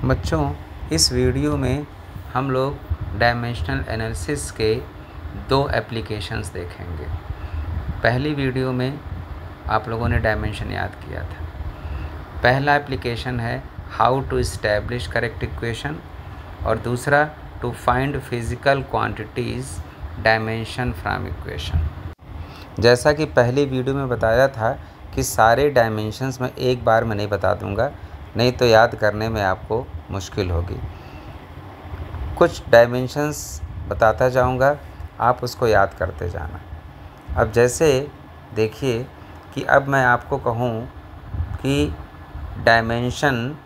बच्चों, इस वीडियो में हम लोग डायमेंशनल एनालिसिस के 2 एप्लीकेशंस देखेंगे। पहली वीडियो में आप लोगों ने डायमेंशन याद किया था। पहला एप्लीकेशन है how to establish correct equation और दूसरा to find physical quantities dimension from equation. जैसा कि पहली वीडियो में बताया था कि सारे डायमेंशंस मैं एक बार में नहीं बता दूंगा, नहीं तो याद करने में आपको मुश्किल होगी। कुछ डायमेंशंस बताता जाऊंगा, आप उसको याद करते जाना। अब जैसे देखिए कि अब मैं आपको कहूं कि डायमेंशन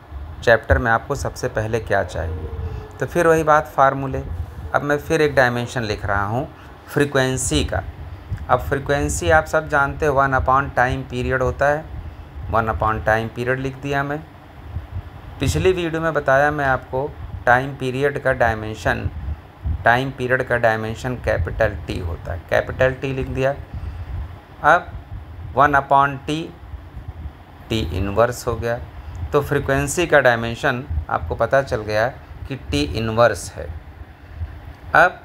चैप्टर में आपको सबसे पहले क्या चाहिए, तो फिर वही बात फार्मूले। अब मैं फिर एक डायमेंशन लिख रहा हूं फ्रीक्वेंसी का। अब फ्रीक्वेंसी आप सब जानते हो 1 टाइम पीरियड होता है। 1 टाइम पीरियड लिख दिया मैं। पिछली वीडियो में बताया मैं आपको टाइम पीरियड का डायमेंशन कैपिटल टी होता है, कैपिटल टी लिख दिया। अब 1/t टी इन्वर्स हो गया, तो फ्रीक्वेंसी का डायमेंशन आपको पता चल गया कि टी इन्वर्स है। अब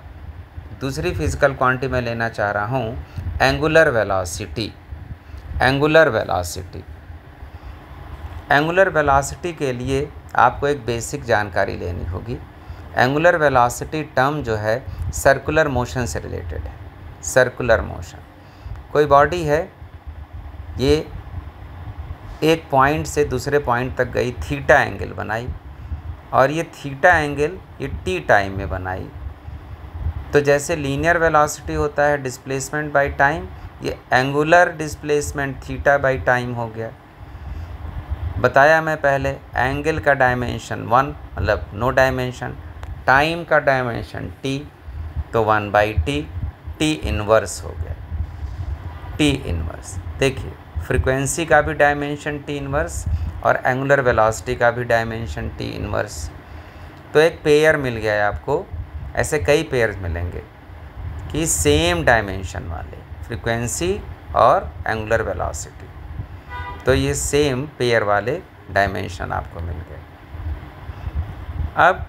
दूसरी फिजिकल क्वांटिटी मैं लेना चाह रहा हूँ एंगुलर वेलोसिटी। एंगुलर वेलोसिटी के लिए आपको एक बेसिक जानकारी लेनी होगी। एंगुलर वेलोसिटी टर्म जो है सर्कुलर मोशन से रिलेटेड है। सर्कुलर मोशन, कोई बॉडी है, ये एक पॉइंट से दूसरे पॉइंट तक गई, थीटा एंगल बनाई, और ये थीटा एंगल ये टी टाइम में बनाई। तो जैसे लीनियर वेलोसिटी होता है डिस्प्लेसमेंट बाय टाइम, ये angular displacement theta by time हो गया। बताया मैं पहले एंगल का डायमेंशन 1 मतलब नो डायमेंशन, टाइम का डायमेंशन t, तो 1/t टी इन्वर्स हो गया। टी इन्वर्स देखिए, फ्रीक्वेंसी का भी डायमेंशन टी इन्वर्स और एंगुलर वेलोसिटी का भी डायमेंशन टी इन्वर्स। तो एक पेयर मिल गया है आपको। ऐसे कई पेयर मिलेंगे कि सेम डायमेंशन वाले, फ्रीक्वेंसी और एंगुलर वेलोसिटी, तो ये सेम पेयर वाले डायमेंशन आपको मिल गए। अब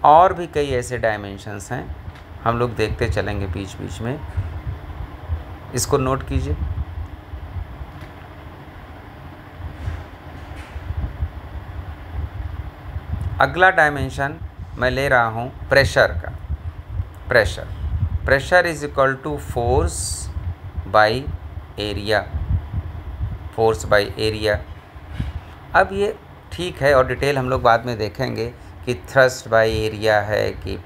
और भी कई ऐसे डायमेंशंस हैं, हम लोग देखते चलेंगे बीच बीच में, इसको नोट कीजिए। अगला डायमेंशन मैं ले रहा हूँ प्रेशर का। Pressure is equal to force by area. अब ये ठीक है, और डिटेल हम लोग बाद में देखेंगे कि थ्रस्ट बाय एरिया है कि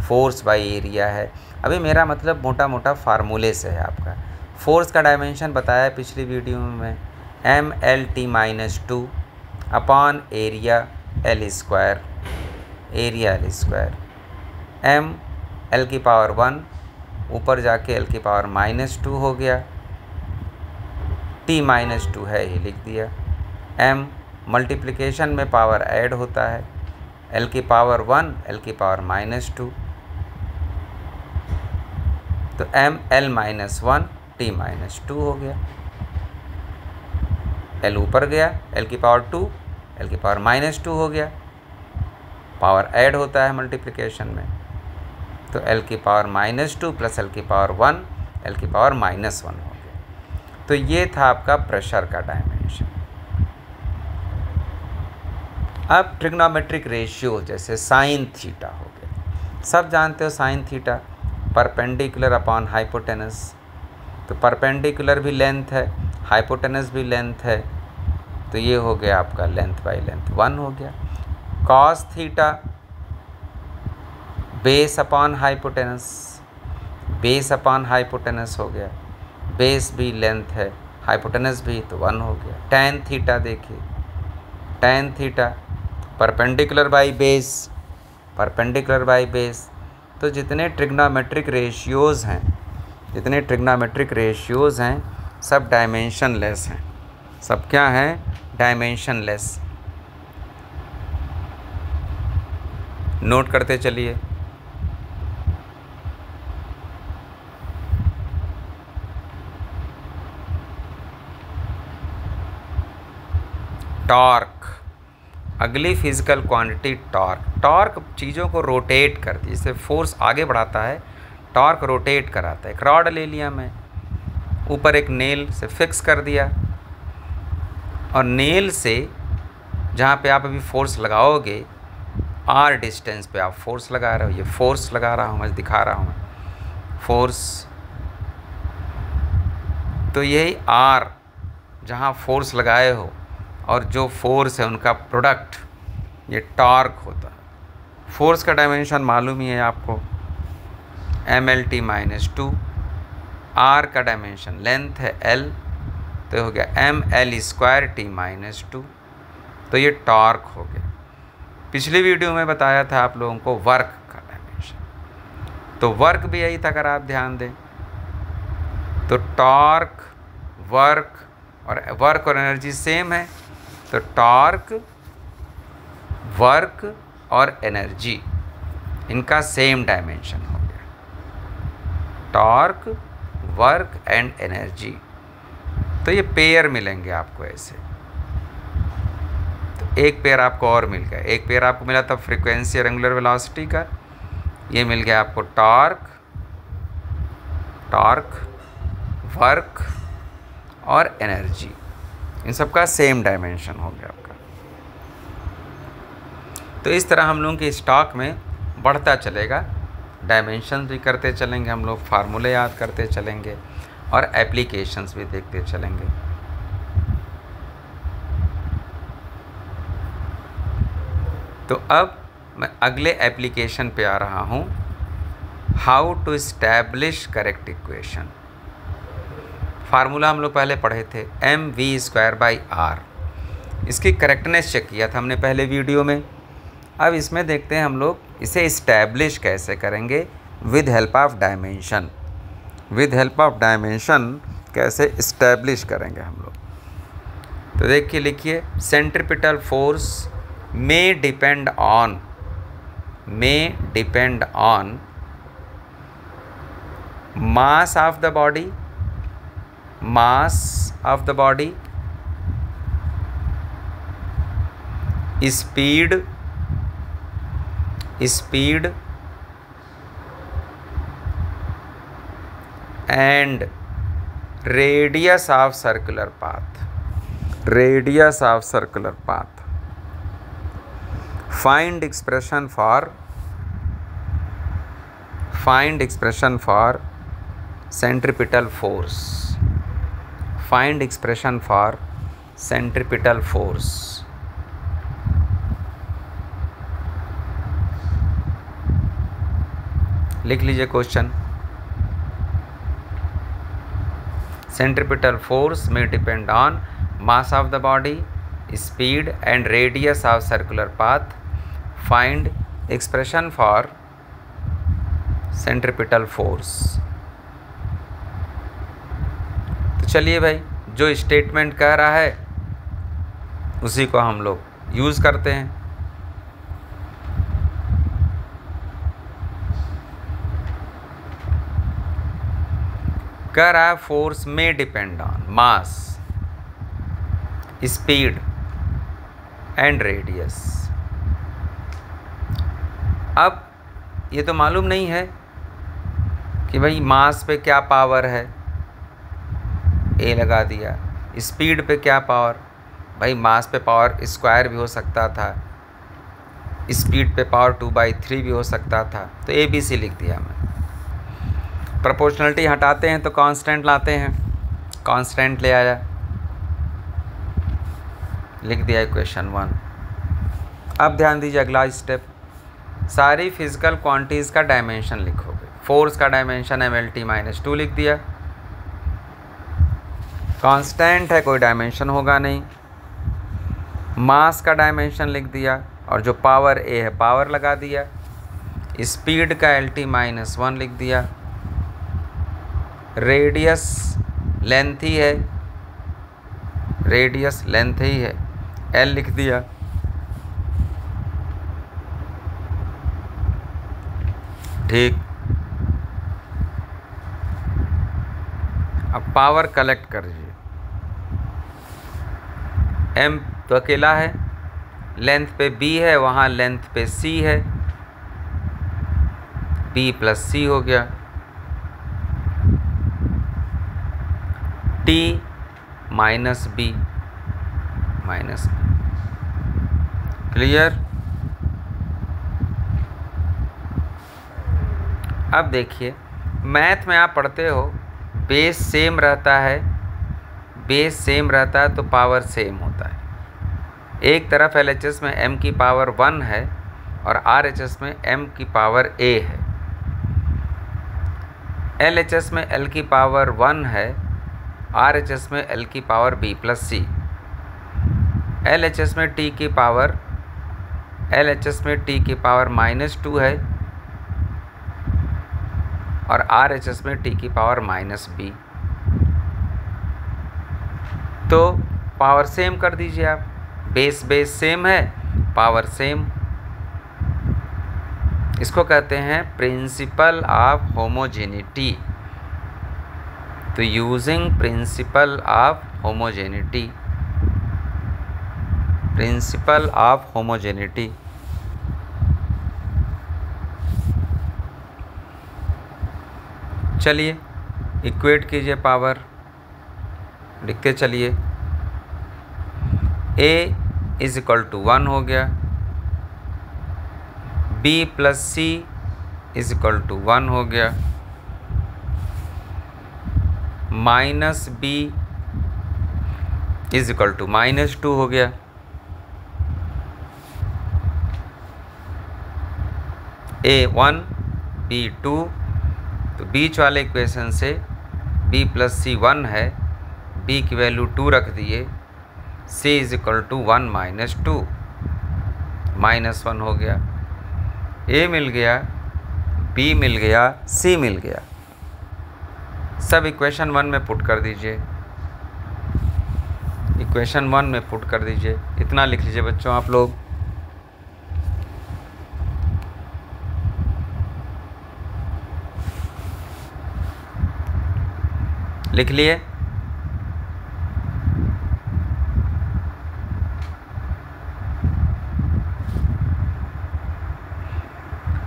फोर्स बाय एरिया है। अभी मेरा मतलब मोटा मोटा फार्मूले से है आपका। फोर्स का डायमेंशन बताया पिछली वीडियो में, mLT-2 upon area L square, m L⁻⁻1 ऊपर जाके L⁻⁻2 हो गया, T-2 है ये लिख दिया। m मल्टीप्लिकेशन में पावर ऐड होता है, L⁻⁻1 L⁻⁻2, तो mL-1 T-2 हो गया। L ऊपर गया, L⁻2 L⁻⁻2 हो गया, पावर ऐड होता है मल्टीप्लिकेशन में, तो L⁻⁻2 प्लस L⁻1 L⁻⁻1 हो गया। तो ये था आपका प्रेशर का डायमेंशन। अब ट्रिग्नोमेट्रिक रेशियो जैसे साइन थीटा हो गया, सब जानते हो sine theta perpendicular upon hypotenuse, तो परपेंडिकुलर भी लेंथ है, हाइपोटेनस भी लेंथ है, तो ये हो गया आपका लेंथ बाय लेंथ 1 हो गया। Cos theta base upon hypotenuse हो गया, बेस भी लेंथ है, हाइपोटेनस भी, तो 1 हो गया। टैन थीटा देखिए, tan theta perpendicular by base, तो जितने ट्रिग्नोमेट्रिक रेशियोज़ हैं सब डायमेंशनलेस हैं। सब क्या हैं? डायमेंशनलेस। नोट करते चलिए। टॉर्क, अगली फिजिकल क्वांटिटी टॉर्क। टॉर्क चीज़ों को रोटेट करती है, जैसे फोर्स आगे बढ़ाता है, टॉर्क रोटेट कराता है। एक रॉड ले लिया मैं, ऊपर एक नेल से फिक्स कर दिया, और नेल से जहाँ पे आप अभी फोर्स लगाओगे, आर डिस्टेंस पे आप फोर्स लगा रहे हो। ये फोर्स लगा रहा हूँ मैं, दिखा रहा हूँ मैं फोर्स। तो यही आर जहाँ फोर्स लगाए हो और जो फोर्स है उनका प्रोडक्ट, ये टॉर्क होता है। फोर्स का डायमेंशन मालूम ही है आपको, mlt - 2। आर का डायमेंशन लेंथ है l, तो हो गया ml² t - 2। तो ये टॉर्क हो गया। पिछली वीडियो में बताया था आप लोगों को वर्क का डायमेंशन, तो वर्क भी यही था, अगर आप ध्यान दें तो टॉर्क, वर्क और एनर्जी सेम है, तो टॉर्क, वर्क और एनर्जी इनका सेम डायमेंशन हो गया। टॉर्क, वर्क एंड एनर्जी, तो ये पेयर मिलेंगे आपको ऐसे। तो एक पेयर आपको और मिल गया, एक पेयर आपको मिला था फ्रीक्वेंसी और एंगुलर वेलोसिटी का, ये मिल गया आपको टॉर्क, वर्क और एनर्जी, इन सब का सेम डायमेंशन हो गया आपका। तो इस तरह हम लोगों के स्टॉक में बढ़ता चलेगा, डायमेंशन भी करते चलेंगे हम लोग, फार्मूले याद करते चलेंगे और एप्लीकेशंस भी देखते चलेंगे। तो अब मैं अगले एप्लीकेशन पे आ रहा हूँ, how to establish correct equation. Formula हम लोग पहले पढ़े थे, mv²/r। इसकी करेक्टनेस चेक किया था हमने पहले वीडियो में। अब इसमें देखते हैं हम लोग इसे इस्टेब्लिश कैसे करेंगे, with help of dimension. With help of dimension कैसे इस्टेब्लिश करेंगे हम लोग। तो देखिए, लिखिए, centripetal force may depend on mass of the body, speed and radius of circular path. Find expression for centripetal force. लिख लीजिए question. Centripetal force may depend on mass of the body, speed and radius of circular path. Find expression for centripetal force. तो चलिए भाई, जो statement कह रहा है उसी को हम लोग यूज़ करते हैं। कह रहा है फोर्स में depend on mass, speed and radius. अब ये तो मालूम नहीं है कि भाई मास पे क्या पावर है, ए लगा दिया। स्पीड पे क्या पावर, भाई मास पे पावर स्क्वायर भी हो सकता था, स्पीड पे पावर 2/3 भी हो सकता था। तो ABC लिख दिया मैं। प्रोपोर्शनलिटी हटाते हैं तो कांस्टेंट लाते हैं, कांस्टेंट ले आया, लिख दिया इक्वेशन 1। अब ध्यान दीजिए अगला स्टेप, सारी फिजिकल क्वांटिटीज़ का डायमेंशन लिखोगे। फोर्स का डायमेंशन mlt - 2 लिख दिया, कांस्टेंट है कोई डायमेंशन होगा नहीं। मास का डायमेंशन लिख दिया और जो पावर A है पावर लगा दिया। स्पीड का LT - 1 लिख दिया। रेडियस लेंथ ही है, L लिख दिया। ठीक, अब पावर कलेक्ट कर लीजिए। M तो अकेला है, लेंथ पे b है, वहाँ लेंथ पे c है, b प्लस c हो गया। t minus b minus b। Clear. अब देखिए मैथ में आप पढ़ते हो बेस सेम रहता है, बेस सेम रहता है तो पावर सेम होता है। एक तरफ LHS में m की पावर 1 है और RHS में m की पावर a है। LHS में l की पावर 1 है, RHS में l की power b plus c। LHS में t की पावर -2 है और RHS में t की पावर -b। तो पावर सेम कर दीजिए आप, बेस सेम है, पावर सेम। इसको कहते हैं प्रिंसिपल ऑफ होमोजेनिटी। तो using principal of homogeneity, principle of homogeneity. चलिए इक्वेट कीजिए पावर, लिखते चलिए। a इज इक्वल टू 1 हो गया, b plus c is equal to 1 हो गया, minus b is equal to -2 हो गया, a 1 b 2। तो बीच वाले इक्वेशन से b प्लस c 1 है, b की वैल्यू 2 रख दिए, c is equal to 1 minus 2, -1 हो गया। a मिल गया, b मिल गया, c मिल गया। सब इक्वेशन 1 में पुट कर दीजिए, इक्वेशन 1 में पुट कर दीजिए। इतना लिख लीजिए बच्चों आप लोग। लिख लिए।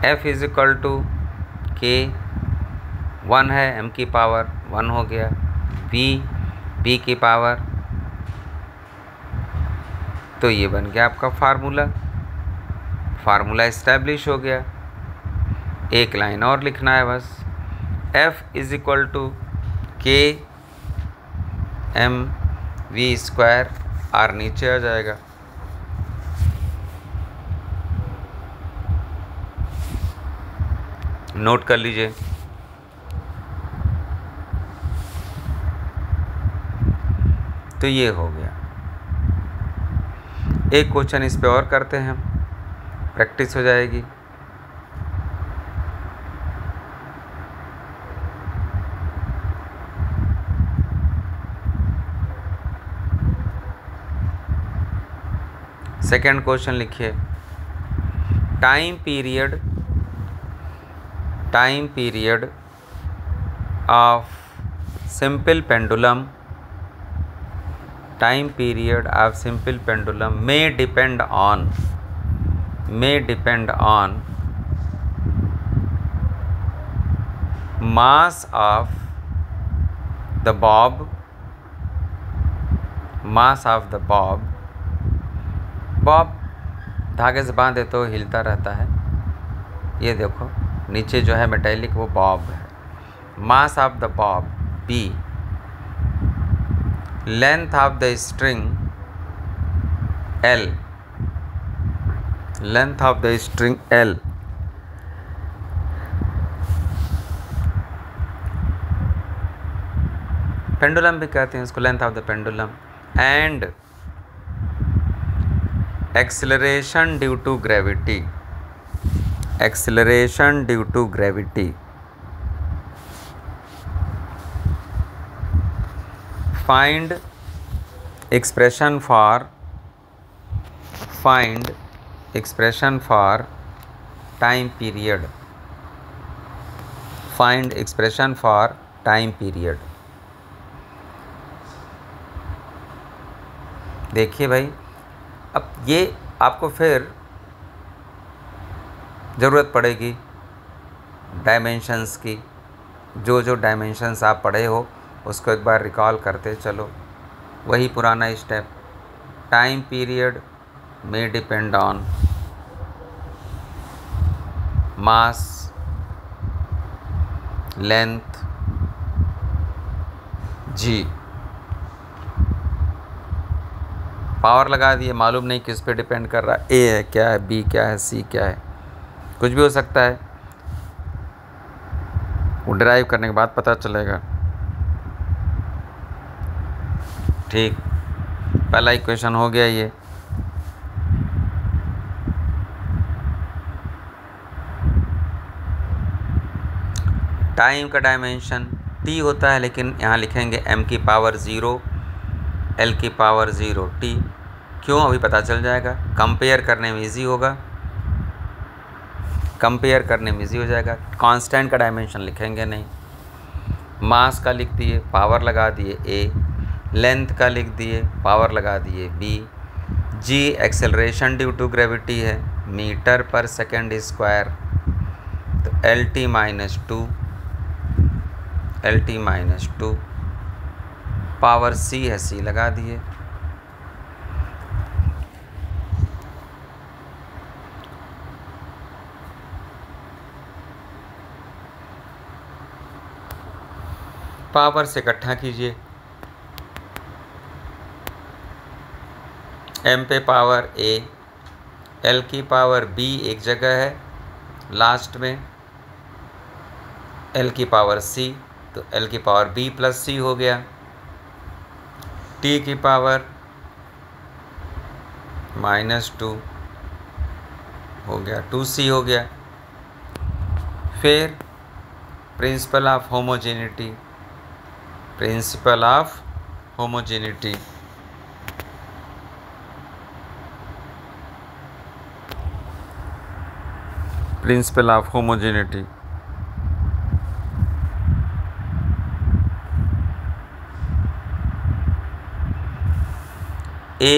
f is equal to k 1 है, m की पावर 1 हो गया, b की पावर, तो ये बन गया आपका फार्मूला इस्टेब्लिश हो गया। एक लाइन और लिखना है बस, f is equal to k m v square, r नीचे आ जाएगा। नोट कर लीजिए। तो ये हो गया। एक क्वेश्चन इस पे और करते हैं, प्रैक्टिस हो जाएगी। सेकंड क्वेश्चन लिखिए। Time period of simple pendulum, time period of simple pendulum may depend on mass of the bob, Bob धागे से बांधे तो हिलता रहता है। ये देखो नीचे जो है मेटेलिक वो बॉब है। Mass of the bob b, length of the string l, length of the string l, pendulum भी कहते हैं इसको, length of the pendulum, and acceleration due to gravity, acceleration due to gravity. Find expression for time period, find expression for time period. देखिए भाई, अब ये आपको फिर ज़रूरत पड़ेगी डायमेंशंस की। जो जो डायमेंशंस आप पढ़े हो उसको एक बार रिकॉल करते चलो। वही पुराना स्टेप, टाइम पीरियड में depend on mass, length, g. Power लगा दिए, मालूम नहीं किस पे डिपेंड कर रहा है, ए है क्या है, बी क्या है, सी क्या है, कुछ भी हो सकता है। वो ड्राइव करने के बाद पता चलेगा। ठीक, पहला इक्वेशन हो गया ये। टाइम का डायमेंशन t होता है, लेकिन यहाँ लिखेंगे m की पावर 0 l की पावर 0 t। क्यों, अभी पता चल जाएगा। कंपेयर करने में इजी होगा, कंपेयर करने में इजी हो जाएगा। कांस्टेंट का डायमेंशन लिखेंगे नहीं। मास का लिख दिए, पावर लगा दिए a, लेंथ का लिख दिए, पावर लगा दिए b, g acceleration due to gravity है, मीटर पर सेकेंड स्क्वायर, तो LT minus 2, LT minus 2, power c है, c लगा दिए। पावर से इकट्ठा कीजिए, m पे पावर a, l की पावर b एक जगह है लास्ट में, l की पावर c, तो l की पावर b प्लस c हो गया, t की पावर माइनस 2 हो गया, 2c हो गया। फिर principle of homogeneity, principle of homogeneity, principle of homogeneity, a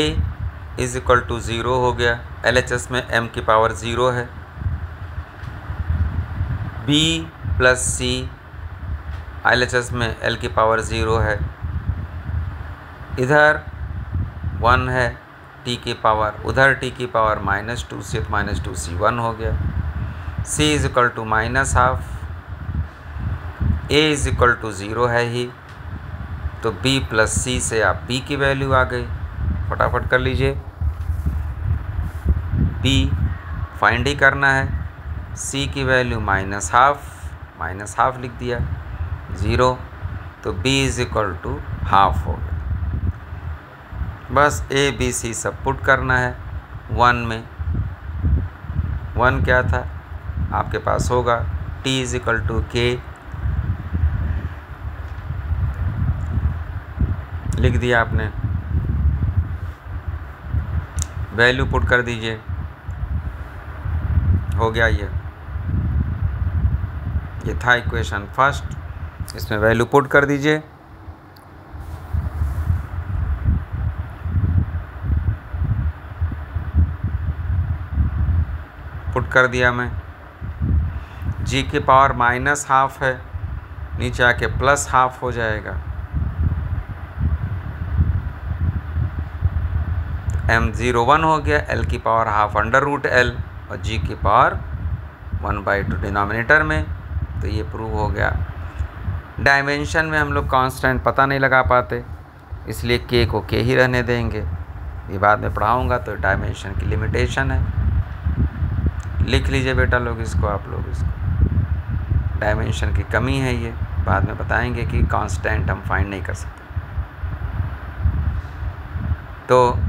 is equal to 0 हो गया, LHS में m की पावर 0 है, b प्लस c, LHS में l की पावर 0 है, इधर 1 है t की पावर, उधर t की पावर माइनस 2 से माइनस 2c 1 हो गया, c is equal to minus half, a is equal to 0 है ही, तो b प्लस c से आप b की वैल्यू आ गई। फटाफट कर लीजिए, b फाइंड ही करना है, c की वैल्यू माइनस हाफ लिख दिया, 0, तो b is equal to half हो गया। बस a b c सब पुट करना है 1 में। 1 क्या था आपके पास होगा, t is equal to k, लिख दिया आपने, वैल्यू पुट कर दीजिए, हो गया। ये था इक्वेशन फर्स्ट, इसमें वैल्यू पुट कर दीजिए। पुट कर दिया मैं, g की पावर माइनस हाफ है, नीचे आके प्लस हाफ हो जाएगा, m0 1 हो गया, l की power half under root l, और g की पावर 1/2 डिनोमिनेटर में, तो ये प्रूव हो गया। डायमेंशन में हम लोग कांस्टेंट पता नहीं लगा पाते, इसलिए k को k ही रहने देंगे, ये बाद में पढ़ाऊँगा, तो डायमेंशन की लिमिटेशन है। लिख लीजिए बेटा लोग इसको, आप लोग इसको, डायमेंशन की कमी है ये, बाद में बताएंगे कि कांस्टेंट हम फाइंड नहीं कर सकते। तो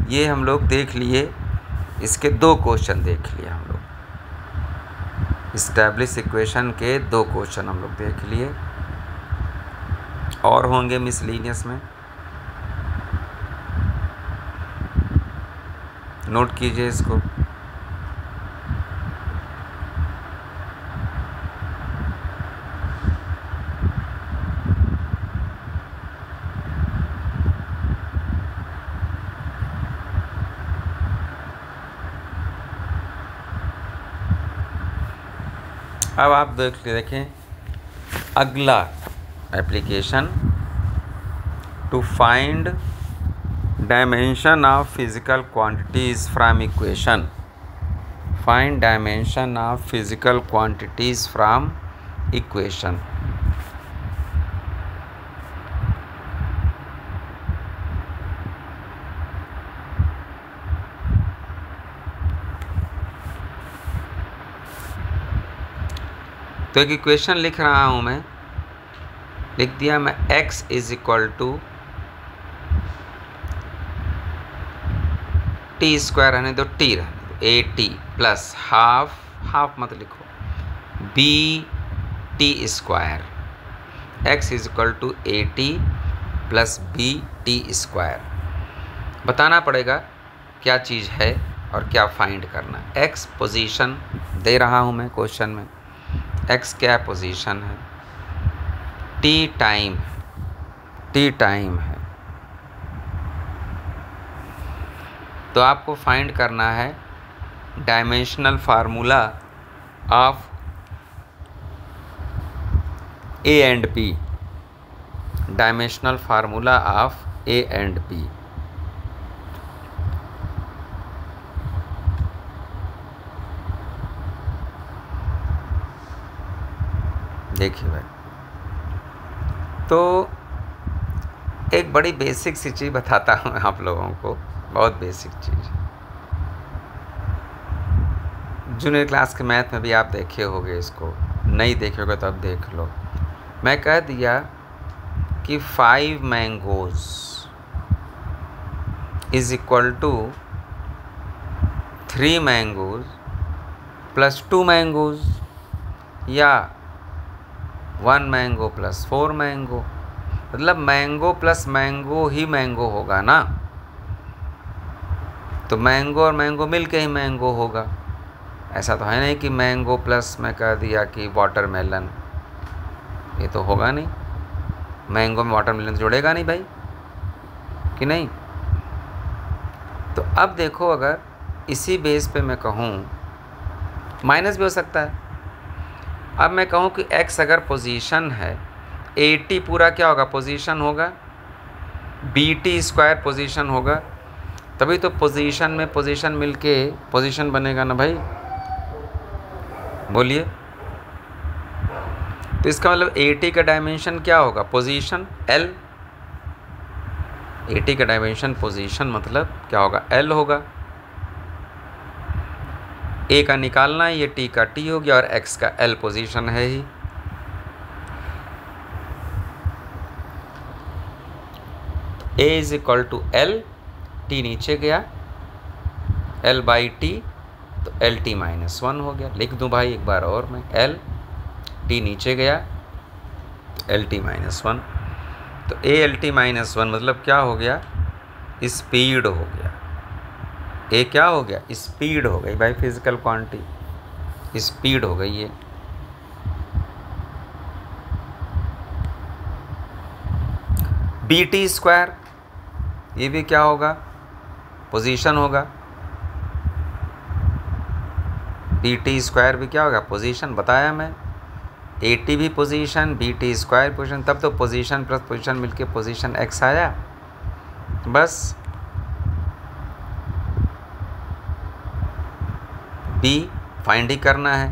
ये हम लोग देख लिए, इसके 2 क्वेश्चन देख लिए हम लोग, इस्टेब्लिश इक्वेशन के 2 क्वेश्चन हम लोग देख लिए, और होंगे मिसलिनियस में, नोट कीजिए इसको। अब आप देखें अगला application, to find dimension of physical quantities from equation. Find dimension of physical quantities from equation. तो एक इक्वेशन लिख रहा हूं मैं, लिख दिया मैं x is equal to T square रहने दो, टी रहने दो, ए टी प्लस हाफ मत लिखो, B T square. x is equal to A T plus B T square. बताना पड़ेगा क्या चीज़ है और क्या फाइंड करना। x पोजीशन दे रहा हूं मैं क्वेश्चन में, x क्या पोजीशन है, t टाइम है। तो आपको फाइंड करना है dimensional formula of a and b। Dimensional formula of a and b। देखिए भाई, तो एक बड़ी बेसिक सी चीज़ बताता हूँ आप लोगों को, बहुत बेसिक चीज़। जूनियर क्लास के मैथ में भी आप देखे होंगे इसको, नहीं देखे होगे तो अब देख लो। मैं कह दिया कि 5 mangoes is equal to 3 mangoes plus 2 mangoes, या 1 मैंगो प्लस 4 मैंगो। मतलब मैंगो प्लस मैंगो ही मैंगो होगा ना, तो मैंगो और मैंगो मिल के ही मैंगो होगा। ऐसा तो है नहीं कि मैंगो प्लस मैं कह दिया कि वाटरमेलन, ये तो होगा नहीं। मैंगो में वाटरमेलन तो जुड़ेगा नहीं भाई, कि नहीं। तो अब देखो, अगर इसी बेस पे मैं कहूँ, माइनस भी हो सकता है। अब मैं कहूँ कि x अगर पोजीशन है, AT पूरा क्या होगा, पोजीशन होगा, BT स्क्वायर पोजीशन होगा, तभी तो पोजीशन में पोजीशन मिलके पोजीशन बनेगा ना भाई, बोलिए। तो इसका मतलब AT का डायमेंशन क्या होगा, पोजीशन L। AT का डायमेंशन पोजीशन मतलब क्या होगा, L होगा। A का निकालना है, ये T का T हो गया, और X का L पोजीशन है ही। A is equal to L, T नीचे गया, L बाई T, तो LT माइनस 1 हो गया। लिख दूं भाई एक बार और मैं, L, T नीचे गया तो LT माइनस 1। तो ALT माइनस 1 मतलब क्या हो गया, स्पीड हो गया। ए क्या हो गया, स्पीड हो गई भाई, फिजिकल क्वांटिटी स्पीड हो गई है। BT स्क्वायर, ये भी क्या होगा, पोजीशन होगा। BT स्क्वायर भी क्या होगा, पोजीशन, बताया मैं। AT भी पोजीशन, BT स्क्वायर पोजीशन, तब तो पोजीशन प्लस पोजीशन मिलके पोजीशन X आया, बस। B फाइंड ही करना है,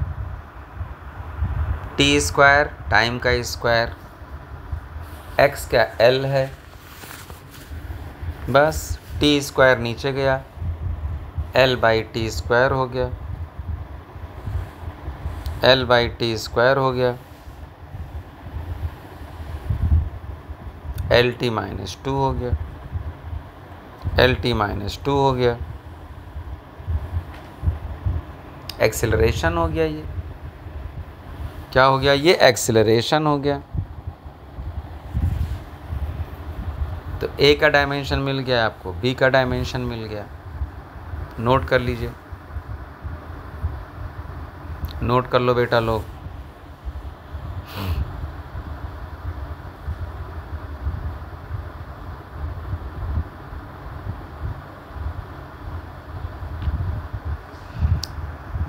T स्क्वायर टाइम का स्क्वायर, X क्या L है, बस। T स्क्वायर नीचे गया, L बाई T स्क्वायर हो गया, L बाई T स्क्वायर हो गया, LT माइनस 2 हो गया, LT माइनस 2 हो गया। एक्सेलरेशन हो गया, ये क्या हो गया, ये एक्सेलरेशन हो गया। तो A का डायमेंशन मिल गया आपको, B का डायमेंशन मिल गया। नोट कर लीजिए, नोट कर लो बेटा लोग।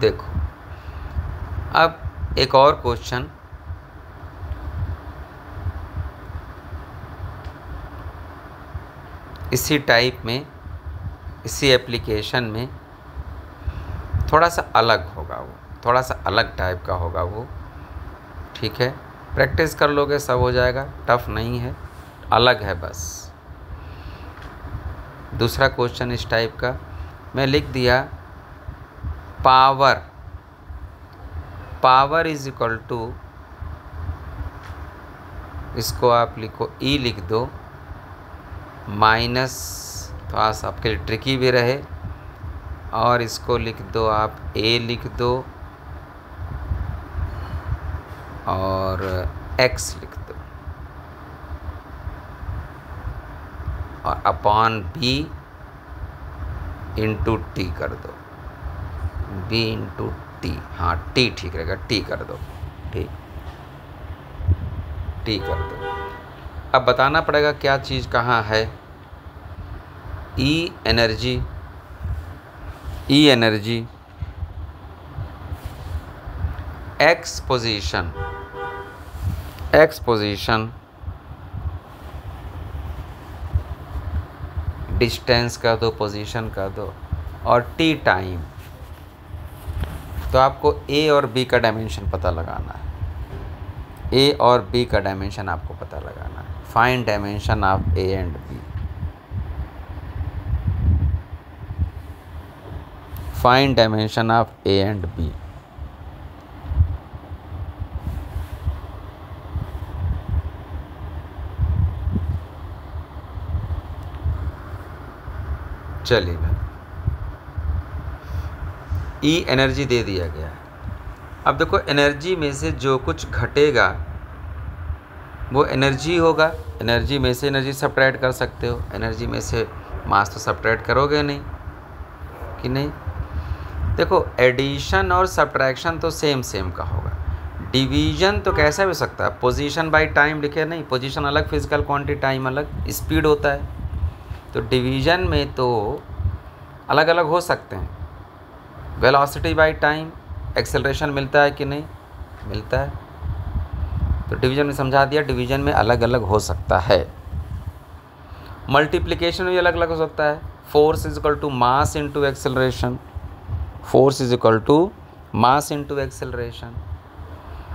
देखो, अब एक और क्वेश्चन, इसी टाइप में, इसी एप्लीकेशन में थोड़ा सा अलग होगा, वो थोड़ा सा अलग टाइप का होगा वो, ठीक है। प्रैक्टिस कर लोगे सब हो जाएगा, टफ नहीं है, अलग है बस। दूसरा क्वेश्चन इस टाइप का मैं लिख दिया, पावर इज इक्वल टू, इसको आप लिखो E लिख दो, माइनस, थोड़ा सा आपके लिए ट्रिकी भी रहे, और इसको लिख दो आप A लिख दो और X लिख दो, और अपॉन B इंटू T कर दो, B इंटू T, हाँ T ठीक रहेगा, T कर दो, ठीक, T कर दो। अब बताना पड़ेगा क्या चीज़ कहाँ है। E energy, X position, distance कर दो, पोजीशन कर दो, और T टाइम। तो आपको A और B का डायमेंशन पता लगाना है, A और B का डायमेंशन आपको पता लगाना है। Find dimension of A and B, find dimension of A and B। चलिए भाई, E एनर्जी दे दिया गया है। अब देखो एनर्जी में से जो कुछ घटेगा वो एनर्जी होगा। एनर्जी में से एनर्जी सब्ट्रैक्ट कर सकते हो, एनर्जी में से मास तो सब्ट्रैक्ट करोगे नहीं कि नहीं। देखो एडिशन और सब्ट्रैक्शन तो सेम का होगा। डिवीजन तो कैसा भी हो सकता है, पोजीशन बाय टाइम लिखे नहीं, पोजीशन अलग, फिजिकल क्वांटिटी, टाइम अलग, स्पीड होता है। तो डिवीजन में तो अलग अलग हो सकते हैं। वेलोसिटी बाय टाइम, एक्सेलरेशन मिलता है कि नहीं, मिलता है। तो डिवीजन में समझा दिया, डिवीजन में अलग अलग हो सकता है। मल्टीप्लिकेशन भी अलग अलग हो सकता है। Force is equal to mass into acceleration, force is equal to mass into acceleration.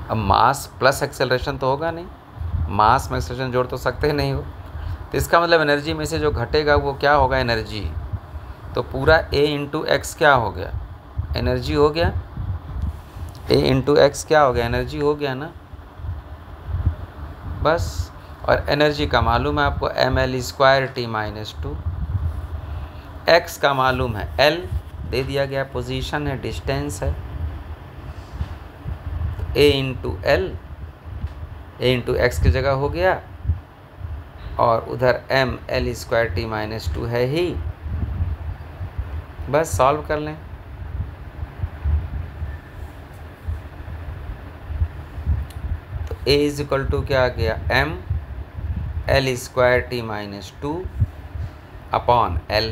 अब मास प्लस एक्सेलरेशन तो होगा नहीं, मास में एक्सेलरेशन जोड़ तो सकते ही नहीं हो। तो इसका मतलब एनर्जी में से जो घटेगा वो क्या होगा, एनर्जी। तो पूरा A इंटू एक्स क्या हो गया, एनर्जी हो गया। A इंटू एक्स क्या हो गया, एनर्जी हो गया ना, बस। और एनर्जी का मालूम है आपको mL²T-2। x का मालूम है L दे दिया गया, पोजीशन है, डिस्टेंस है। A into L, A into x की जगह हो गया, और उधर mL²T-2 है ही। बस सॉल्व कर लें। तो A इज इक्वल टू क्या आ गया, mL²T-2 अपॉन L,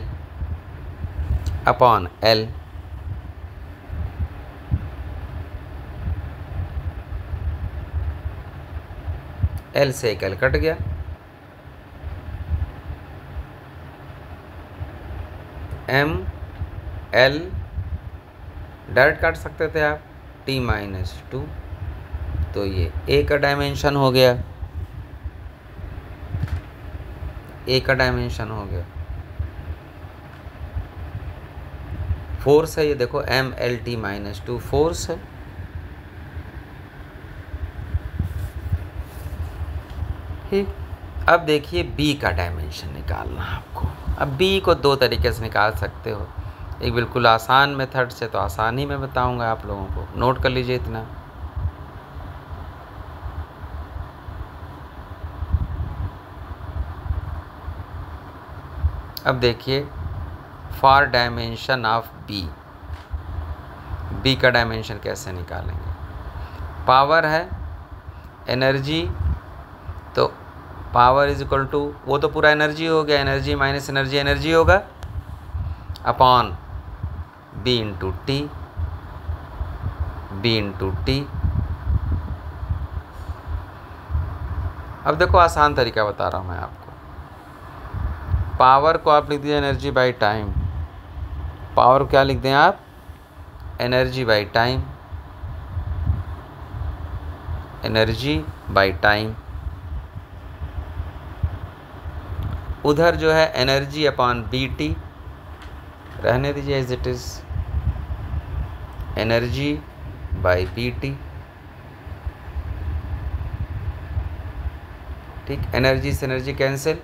L से एक L कट गया, mL डायरेक्ट काट सकते थे आप, T-2, तो ये A का डायमेंशन हो गया, A का डायमेंशन हो गया। फोर्स है ये देखो, mL/T-2 फोर्स है। ठीक, अब देखिए B का डायमेंशन निकालना है आपको। अब B को दो तरीके से निकाल सकते हो, एक बिल्कुल आसान मेथड से, तो आसानी में बताऊंगा आप लोगों को, नोट कर लीजिए इतना। अब देखिए फॉर डायमेंशन ऑफ B का डायमेंशन कैसे निकालेंगे। पावर है, एनर्जी, तो पावर इज इक्वल टू, वो तो पूरा एनर्जी हो गया, एनर्जी माइनस एनर्जी एनर्जी होगा, अपॉन B इंटू टी, अब देखो आसान तरीका बता रहा हूँ मैं आपको। पावर को आप लिख दीजिए एनर्जी बाई टाइम। पावर क्या लिख दें आप? Energy by time. Energy by time. उधर जो है एनर्जी अपॉन BT, रहने दीजिए as it is, energy by BT। ठीक, एनर्जी से एनर्जी कैंसिल,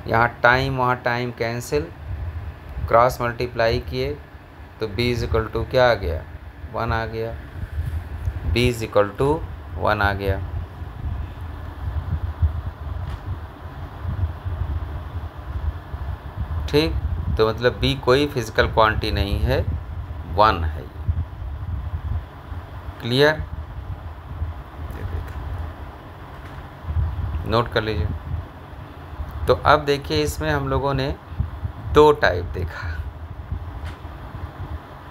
यहाँ टाइम वहाँ टाइम कैंसिल, क्रॉस मल्टीप्लाई किए तो B इज इक्वल टू क्या आ गया? 1 आ गया। B इज इक्वल टू 1 आ गया। ठीक, तो मतलब B कोई फिजिकल क्वांटिटी नहीं है, 1 है। क्लियर? नोट कर लीजिए। तो अब देखिए इसमें हम लोगों ने 2 टाइप देखा।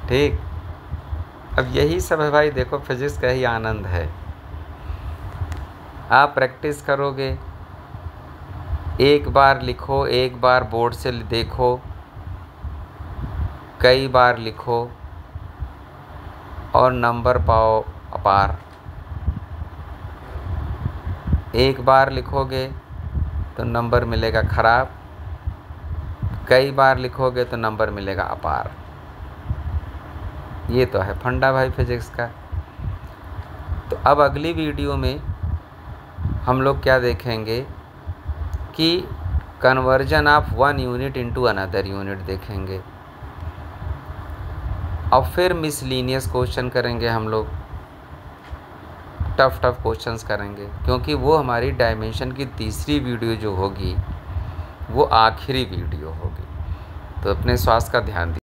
ठीक, अब यही सब है भाई, देखो फिजिक्स का ही आनंद है। आप प्रैक्टिस करोगे, एक बार लिखो, एक बार बोर्ड से देखो, कई बार लिखो और नंबर पाओ अपार। एक बार लिखोगे तो नंबर मिलेगा खराब, कई बार लिखोगे तो नंबर मिलेगा अपार। ये तो है फंडा भाई फिजिक्स का। तो अब अगली वीडियो में हम लोग क्या देखेंगे कि conversion of 1 unit into another unit देखेंगे। अब फिर मिसलीनियस क्वेश्चन करेंगे हम लोग, टफ क्वेश्चंस करेंगे, क्योंकि वो हमारी डायमेंशन की तीसरी वीडियो जो होगी वो आखिरी वीडियो होगी। तो अपने स्वास्थ्य का ध्यान दीजिए।